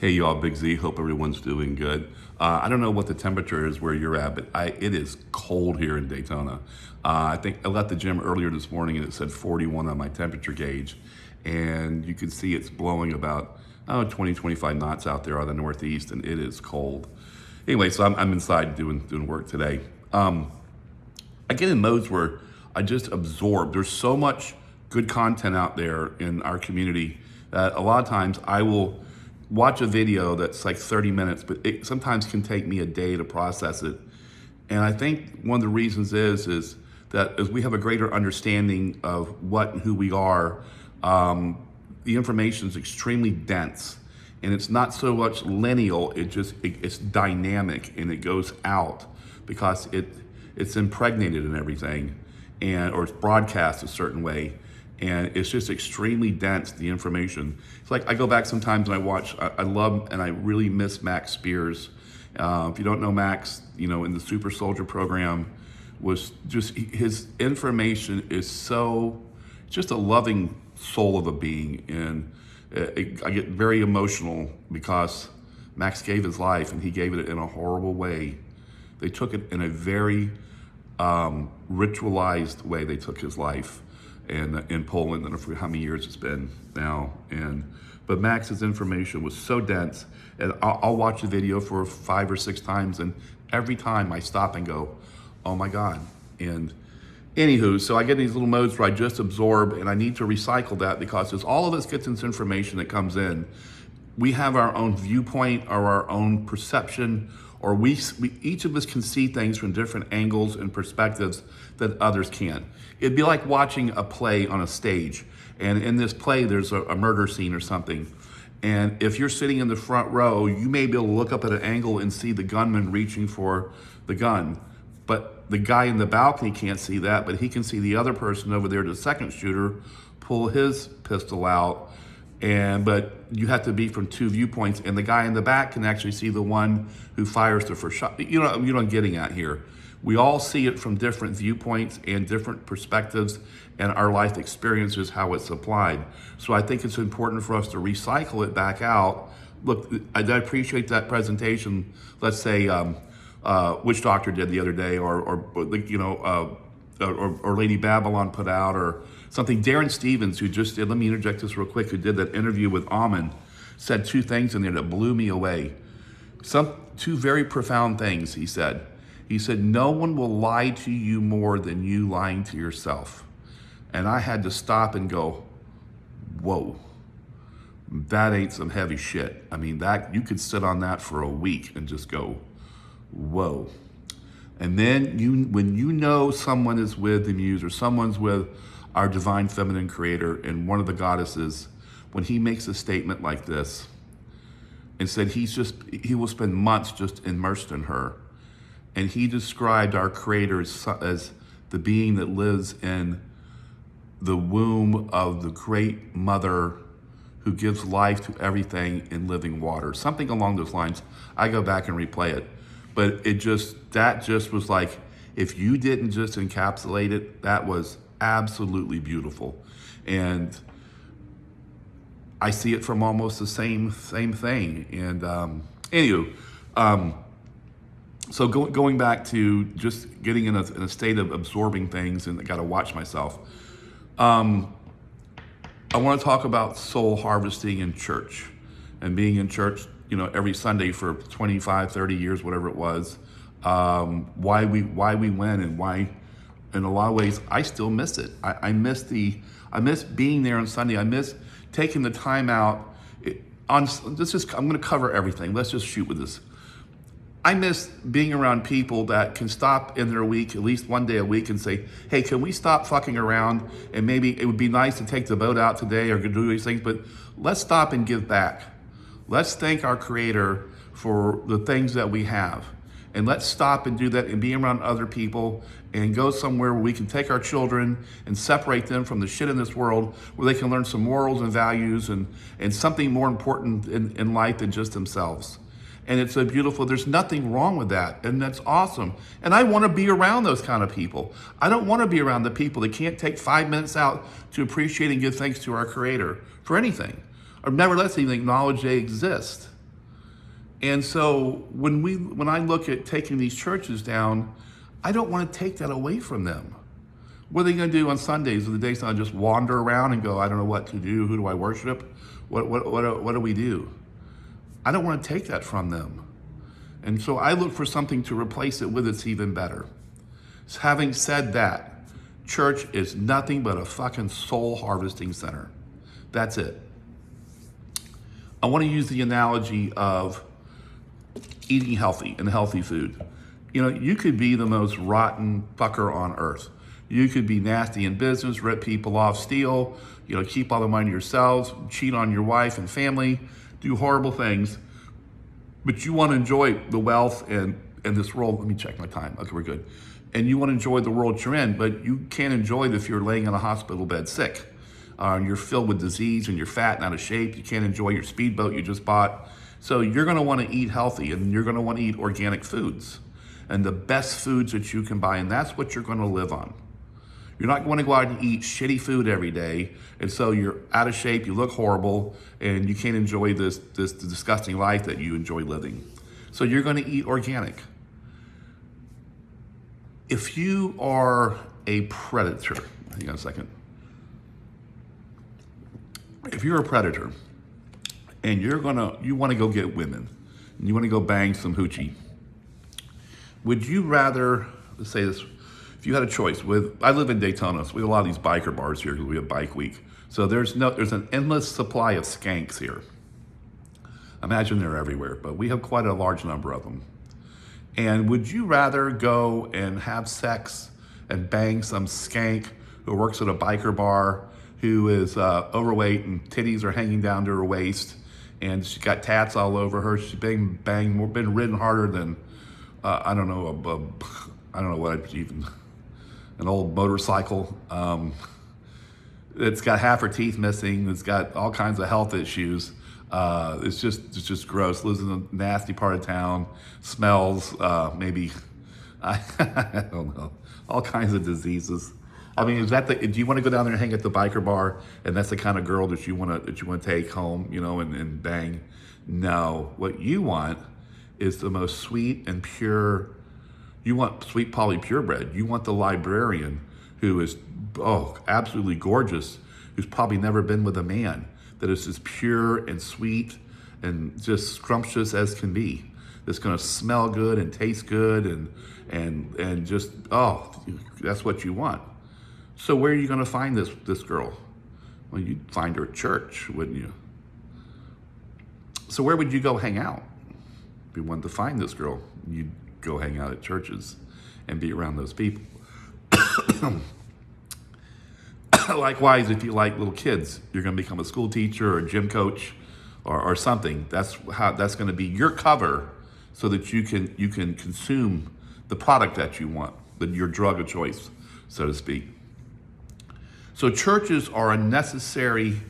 Hey y'all, Big Z. Hope everyone's doing good. I don't know what the temperature is where you're at, but it is cold here in Daytona. I think I left the gym earlier this morning and it said 41 on my temperature gauge. And you can see it's blowing about 20, 25 knots out there on the northeast, and it is cold. Anyway, so I'm inside doing work today. I get in modes where I just absorb. There's so much good content out there in our community that a lot of times I will watch a video that's like 30 minutes, but it sometimes can take me a day to process it. And I think one of the reasons is that as we have a greater understanding of what and who we are, the information is extremely dense, and it's not so much lineal. It's dynamic, and it goes out because it's impregnated in everything, or it's broadcast a certain way. And it's just extremely dense, the information. It's like I go back sometimes and I watch, I love and I really miss Max Spears. If you don't know Max, in the Super Soldier program, was just, his information is so, just a loving soul of a being. And I get very emotional because Max gave his life and he gave it in a horrible way. They took it in a very ritualized way. They took his life. And in Poland, I don't know how many years it's been now. But Max's information was so dense, and I'll watch the video for 5 or 6 times, and every time I stop and go, oh my God. And anywho, so I get these little modes where I just absorb, and I need to recycle that, because as all of us gets this information that comes in, we have our own viewpoint or our own perception, or we each of us can see things from different angles and perspectives that others can't. It'd be like watching a play on a stage, and in this play there's a murder scene or something, and if you're sitting in the front row, you may be able to look up at an angle and see the gunman reaching for the gun, but the guy in the balcony can't see that, but he can see the other person over there, the second shooter, pull his pistol out. But you have to be from 2 viewpoints, and the guy in the back can actually see the one who fires the first shot. You know what I'm getting at here. We all see it from different viewpoints and different perspectives, and our life experiences how it's applied. So I think it's important for us to recycle it back out. Look, I appreciate that presentation. Let's say Witch Doctor did the other day, or Lady Babylon put out, or something. Darren Stevens, who just did, let me interject this real quick, who did that interview with Amon, said 2 things in there that blew me away. 2 very profound things he said. He said, no one will lie to you more than you lying to yourself. And I had to stop and go, whoa, that ain't some heavy shit. I mean, that you could sit on that for a week and just go, whoa. And then when you know someone is with the muse, or someone's with our divine feminine creator and one of the goddesses, when he makes a statement like this and said he will spend months just immersed in her, and he described our creator as the being that lives in the womb of the great mother who gives life to everything in living water, something along those lines. I go back and replay it, but that just was like, if you didn't just encapsulate it, that was absolutely beautiful. And I see it from almost the same thing. And so going back to just getting in a state of absorbing things, and I got to watch myself. I want to talk about soul harvesting in church, and being in church, every Sunday for 25, 30 years, whatever it was. Why we went, and why, in a lot of ways, I still miss it. I miss being there on Sunday. I miss taking the time out. I'm going to cover everything. Let's just shoot with this. I miss being around people that can stop in their week, at least one day a week, and say, hey, can we stop fucking around? And maybe it would be nice to take the boat out today or do these things, but let's stop and give back. Let's thank our creator for the things that we have. And let's stop and do that and be around other people and go somewhere where we can take our children and separate them from the shit in this world, where they can learn some morals and values and something more important in life than just themselves. And it's so beautiful. There's nothing wrong with that. And that's awesome. And I want to be around those kind of people. I don't want to be around the people that can't take 5 minutes out to appreciate and give thanks to our creator for anything, or nevertheless even acknowledge they exist. And so when I look at taking these churches down, I don't want to take that away from them. What are they going to do on Sundays? Are the days to just wander around and go, I don't know what to do. Who do I worship? What do we do? I don't want to take that from them. And so I look for something to replace it with that's even better. So having said that, church is nothing but a fucking soul harvesting center. That's it. I want to use the analogy of eating healthy and healthy food. You know, you could be the most rotten fucker on earth. You could be nasty in business, rip people off, steal, keep all the money yourselves, cheat on your wife and family, do horrible things. But you want to enjoy the wealth and this world. Let me check my time. Okay, we're good. And you want to enjoy the world you're in, but you can't enjoy it if you're laying in a hospital bed sick. And you're filled with disease and you're fat and out of shape. You can't enjoy your speedboat you just bought. So you're going to want to eat healthy, and you're going to want to eat organic foods and the best foods that you can buy, and that's what you're going to live on. You're not going to go out and eat shitty food every day, and so you're out of shape, you look horrible, and you can't enjoy this disgusting life that you enjoy living. So you're going to eat organic. If you are a predator, hang on a second. If you're a predator and you want to go get women, and you want to go bang some hoochie, would you rather, let's say this, if you had a choice I live in Daytona, so we have a lot of these biker bars here because we have bike week. So there's an endless supply of skanks here. Imagine they're everywhere, but we have quite a large number of them. And would you rather go and have sex and bang some skank who works at a biker bar, who is overweight and titties are hanging down to her waist, and she's got tats all over her? She's been ridden harder than I don't know what even an old motorcycle. It's got half her teeth missing. It's got all kinds of health issues. It's just gross. Lives in a nasty part of town. Smells maybe I don't know, all kinds of diseases. I mean, do you want to go down there and hang at the biker bar, and that's the kind of girl that you want to take home, and bang? No, what you want is the most sweet and pure. You want sweet Polly purebred. You want the librarian who is absolutely gorgeous, who's probably never been with a man, that is as pure and sweet and just scrumptious as can be. That's going to smell good and taste good and just that's what you want. So where are you going to find this girl? Well, you'd find her at church, wouldn't you? So where would you go hang out? If you wanted to find this girl, you'd go hang out at churches and be around those people. Likewise, if you like little kids, you're going to become a school teacher or a gym coach or something. That's going to be your cover, so that you can consume the product that you want, your drug of choice, so to speak. So churches are a necessary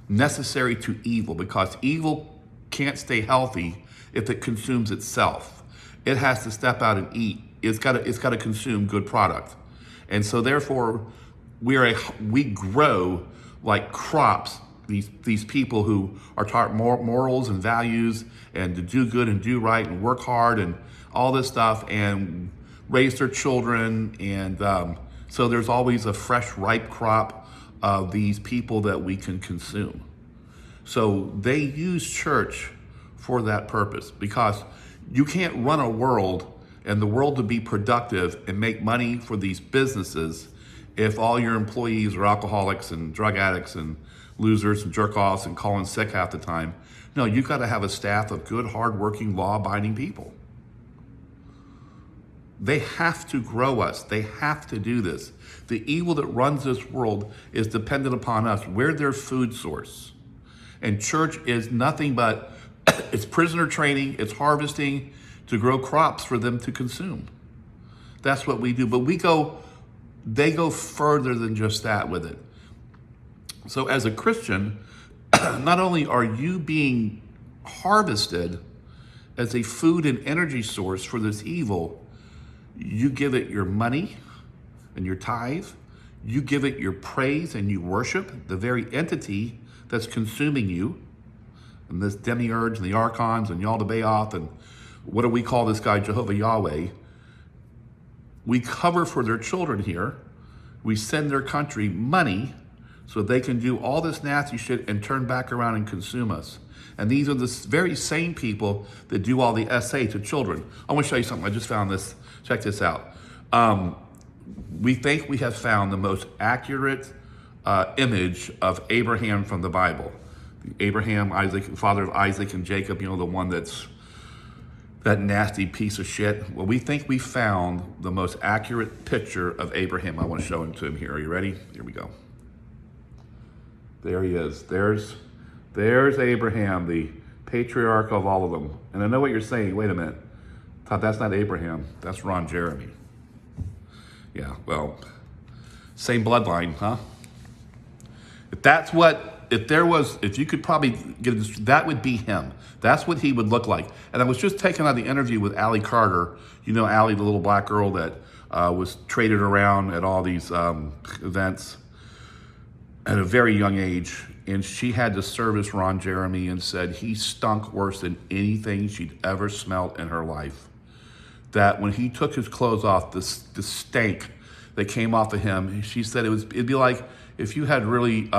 to evil, because evil can't stay healthy if it consumes itself. It has to step out and eat. It's got to consume good product, and so therefore we grow like crops. These people who are taught morals and values, and to do good and do right and work hard and all this stuff, and raise their children, and so there's always a fresh, ripe crop of these people that we can consume. So they use church for that purpose, because you can't run a world and the world to be productive and make money for these businesses if all your employees are alcoholics and drug addicts and losers and jerk-offs and calling sick half the time. No, you've got to have a staff of good, hard-working, law-abiding people. They have to grow us. They have to do this. The evil that runs this world is dependent upon us. We're their food source. And church is nothing but, it's prisoner training, it's harvesting to grow crops for them to consume. That's what we do. But they go further than just that with it. So as a Christian, not only are you being harvested as a food and energy source for this evil, you give it your money and your tithe, you give it your praise and you worship the very entity that's consuming you. and this demiurge and the archons and Yaldabaoth and what do we call this guy, Jehovah Yahweh. We cover for their children here. We send their country money so they can do all this nasty shit and turn back around and consume us. And these are the very same people that do all the SA to children. I want to show you something. I just found this. Check this out. We think we have found the most accurate image of Abraham from the Bible. Abraham, Isaac, father of Isaac and Jacob, the one that's that nasty piece of shit. Well, we think we found the most accurate picture of Abraham. I want to show him to him here. Are you ready? Here we go. There he is. There's Abraham, the patriarch of all of them. And I know what you're saying. Wait a minute. Todd, that's not Abraham. That's Ron Jeremy. Yeah, well, same bloodline, huh? If you could probably get this, that would be him. That's what he would look like. And I was just taking on the interview with Allie Carter. You know Allie, the little black girl that was traded around at all these events at a very young age. And she had to service Ron Jeremy and said he stunk worse than anything she'd ever smelled in her life. That when he took his clothes off, the stank that came off of him, she said it'd be like if you had really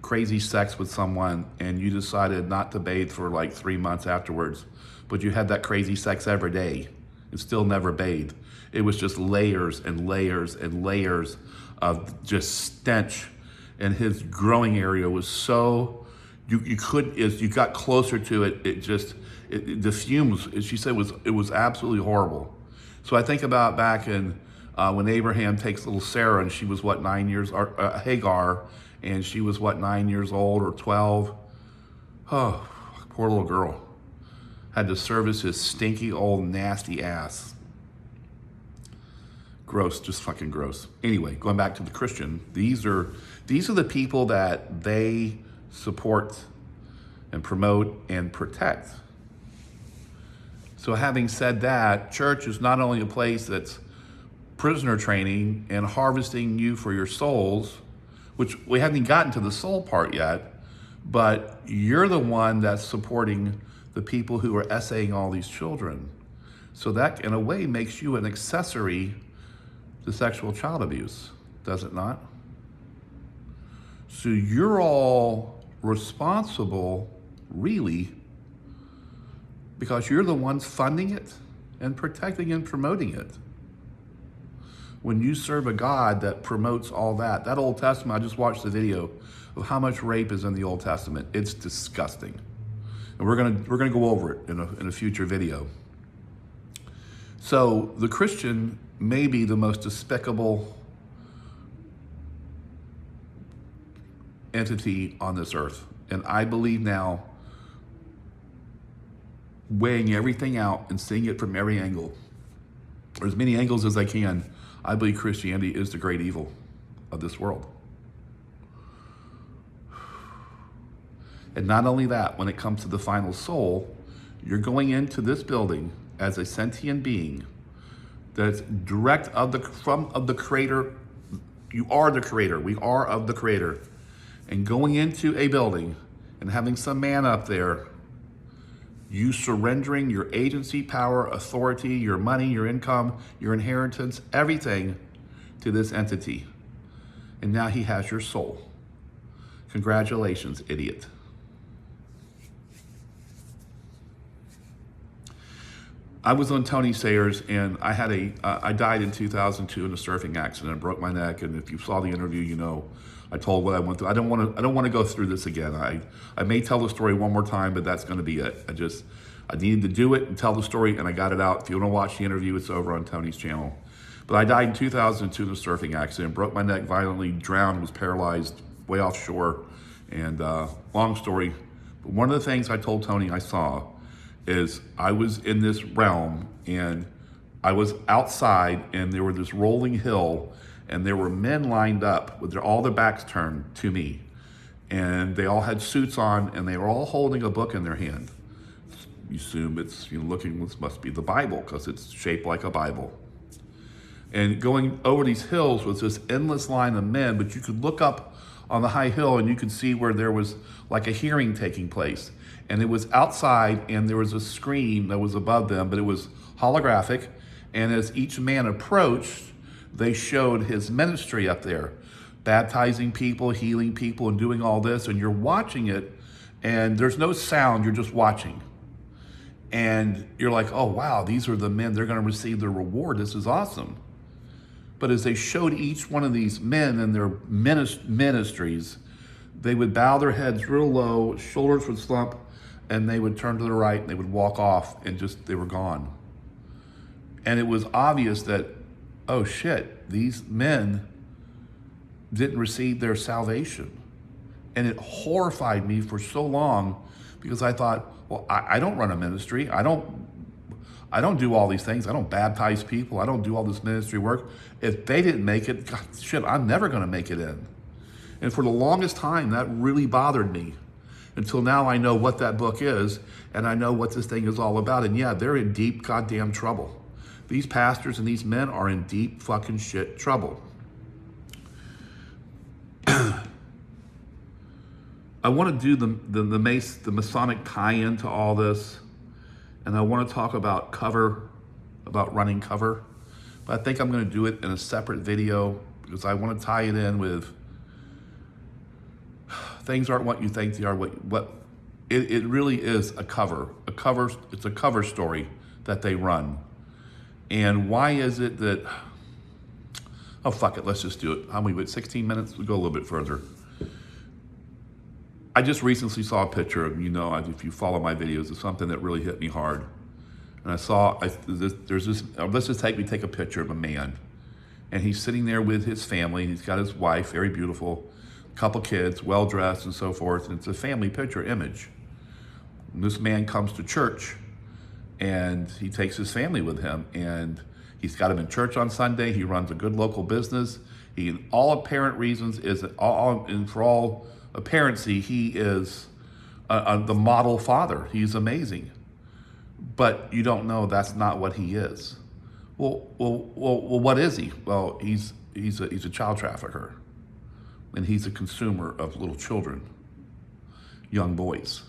crazy sex with someone and you decided not to bathe for like 3 months afterwards, but you had that crazy sex every day and still never bathed. It was just layers and layers and layers of just stench, and his growing area was so you could, as you got closer to it, the fumes, as she said, it was absolutely horrible. So I think about back in when Abraham takes little Sarah, and she was what, 9 years, Hagar, and she was what, 9 years old or 12. Oh, poor little girl. Had to service his stinky old nasty ass. Gross, just fucking gross. Anyway, going back to the Christian, these are the people that they support and promote and protect. So having said that, church is not only a place that's prisoner training and harvesting you for your souls, which we haven't even gotten to the soul part yet, but you're the one that's supporting the people who are essaying all these children. So that, in a way, makes you an accessory to sexual child abuse, does it not? So you're all responsible, really, because you're the ones funding it and protecting and promoting it. When you serve a God that promotes all that Old Testament, I just watched the video of how much rape is in the Old Testament. It's disgusting. And we're gonna go over it in a future video. So the Christian may be the most despicable entity on this earth. And I believe now, weighing everything out and seeing it from every angle, or as many angles as I can, I believe Christianity is the great evil of this world. And not only that, when it comes to the final soul, you're going into this building as a sentient being that's direct of the Creator. You are the Creator. We are of the Creator. And going into a building and having some man up there, you surrendering your agency, power, authority, your money, your income, your inheritance, everything to this entity. And now he has your soul. Congratulations, idiot. I was on Tony Sayers, and I died in 2002 in a surfing accident. I broke my neck, and if you saw the interview, you know I told what I went through. I don't want to go through this again. I may tell the story one more time, but that's going to be it. I needed to do it and tell the story, and I got it out. If you want to watch the interview, it's over on Tony's channel. But I died in 2002 in a surfing accident, broke my neck violently, drowned, was paralyzed way offshore, and long story. But one of the things I told Tony I saw is I was in this realm, and I was outside, and there was this rolling hill, and there were men lined up with all their backs turned to me, and they all had suits on, and they were all holding a book in their hand. You assume it's this must be the Bible because it's shaped like a Bible. And going over these hills was this endless line of men, but you could look up on the high hill, and you could see where there was like a hearing taking place. And it was outside, and there was a screen that was above them, but it was holographic. And as each man approached, they showed his ministry up there, baptizing people, healing people, and doing all this. And you're watching it, and there's no sound, you're just watching. And you're like, oh, wow, these are the men, they're going to receive their reward. This is awesome. But as they showed each one of these men and their ministries, they would bow their heads real low, shoulders would slump, and they would turn to the right, and they would walk off, and just, they were gone. And it was obvious that, oh shit, these men didn't receive their salvation. And it horrified me for so long, because I thought, well, I don't run a ministry. I don't do all these things. I don't baptize people. I don't do all this ministry work. If they didn't make it, God, shit, I'm never going to make it in. And for the longest time, that really bothered me, until now I know what that book is, and I know what this thing is all about. And yeah, they're in deep goddamn trouble. These pastors and these men are in deep fucking shit trouble. I want to do the Masonic tie-in to all this, and I want to talk about running cover, but I think I'm going to do it in a separate video, because I want to tie it in with things aren't what you think they are. What it really is a cover. It's a cover story that they run. And why is it that, oh fuck it, let's just do it. How many, 16 minutes? We'll go a little bit further. I just recently saw a picture of, if you follow my videos, it's something that really hit me hard. And I saw, let's just take a picture of a man. And he's sitting there with his family. He's got his wife, very beautiful, couple kids, well-dressed and so forth. And it's a family picture image. And this man comes to church, and he takes his family with him. And he's got them in church on Sunday. He runs a good local business. He, in all apparent reasons, and for all apparency, he is the model father. He's amazing. But you don't know that's not what he is. Well, what is he? Well, he's a child trafficker, and he's a consumer of little children, young boys.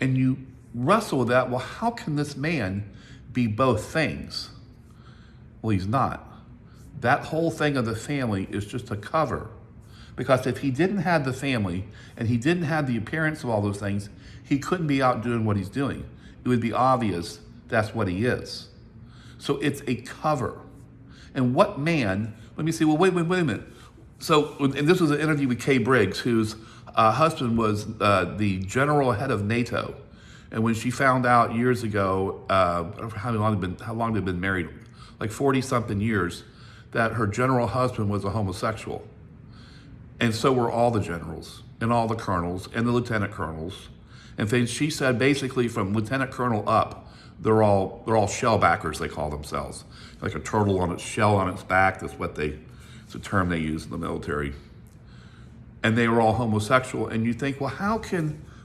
And you wrestle with that. Well, how can this man be both things? Well, he's not. That whole thing of the family is just a cover. Because if he didn't have the family, and he didn't have the appearance of all those things, he couldn't be out doing what he's doing. It would be obvious that's what he is. So it's a cover. And what man, let me see, well, wait a minute. So, and this was an interview with Kay Briggs, whose husband was the general head of NATO. And when she found out years ago, how long they'd been married, like 40 something years, that her general husband was a homosexual. And so were all the generals and all the colonels and the lieutenant colonels. And things, she said, basically from lieutenant colonel up, they're all shellbackers, they call themselves. Like a turtle on its shell on its back. It's a term they use in the military. And they were all homosexual. And you think, well,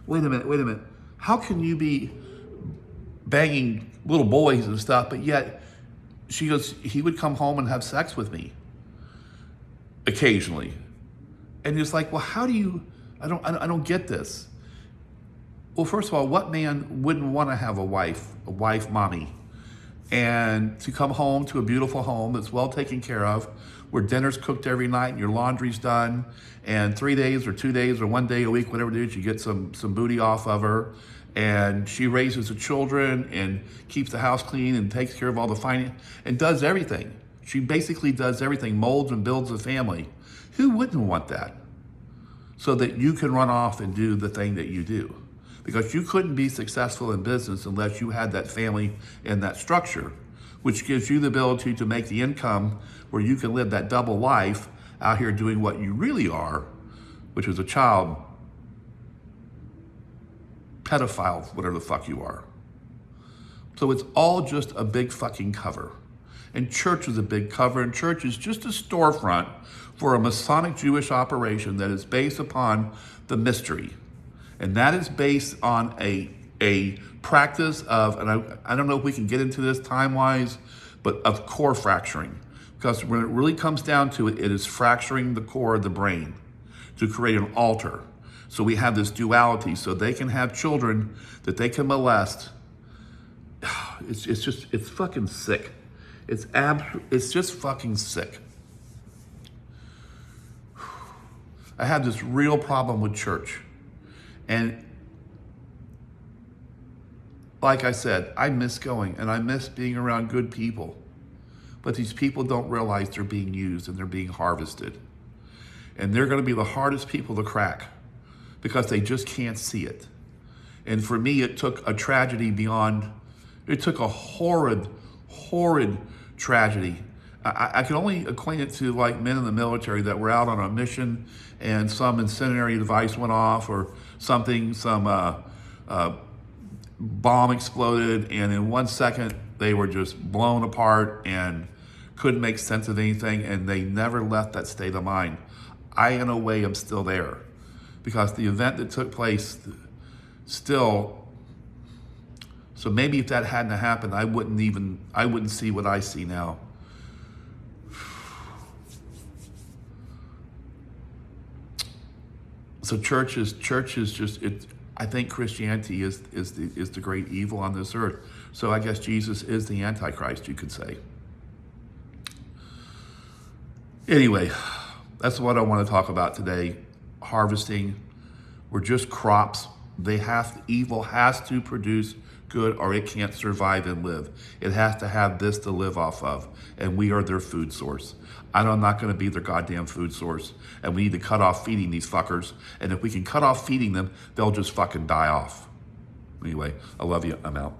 wait a minute. How can you be banging little boys and stuff, but yet, she goes, he would come home and have sex with me occasionally. And it's like, well, how do you, I don't get this. Well, first of all, what man wouldn't want to have a wife mommy, and to come home to a beautiful home that's well taken care of, where dinner's cooked every night and your laundry's done, and 3 days or 2 days or 1 day a week, whatever it is, you get some booty off of her, and she raises the children and keeps the house clean and takes care of all the finance and does everything. She basically does everything, molds and builds a family. Who wouldn't want that? So that you can run off and do the thing that you do. Because you couldn't be successful in business unless you had that family and that structure, which gives you the ability to make the income where you can live that double life out here doing what you really are, which is a child pedophile, whatever the fuck you are. So it's all just a big fucking cover. And church is a big cover, and church is just a storefront for a Masonic Jewish operation that is based upon the mystery. And that is based on a practice of, and I don't know if we can get into this time-wise, but of core fracturing. Because when it really comes down to it, it is fracturing the core of the brain to create an altar. So we have this duality, so they can have children that they can molest. It's fucking sick. It's just fucking sick. I have this real problem with church. And like I said, I miss going and I miss being around good people. But these people don't realize they're being used and they're being harvested. And they're going to be the hardest people to crack because they just can't see it. And for me, it took a tragedy beyond, it took a horrid tragedy. I can only acquaint it to like men in the military that were out on a mission and some incendiary device went off or something, some bomb exploded, and in 1 second they were just blown apart and couldn't make sense of anything, and they never left that state of mind. I, in a way, am still there because the event that took place still, so maybe if that hadn't happened, I wouldn't see what I see now. So church is just, I think Christianity is the great evil on this earth. So I guess Jesus is the Antichrist, you could say. Anyway, that's what I want to talk about today. Harvesting. We're just crops. Evil has to produce good or it can't survive and live. It has to have this to live off of. And we are their food source. I'm not going to be their goddamn food source. And we need to cut off feeding these fuckers. And if we can cut off feeding them, they'll just fucking die off. Anyway, I love you. I'm out.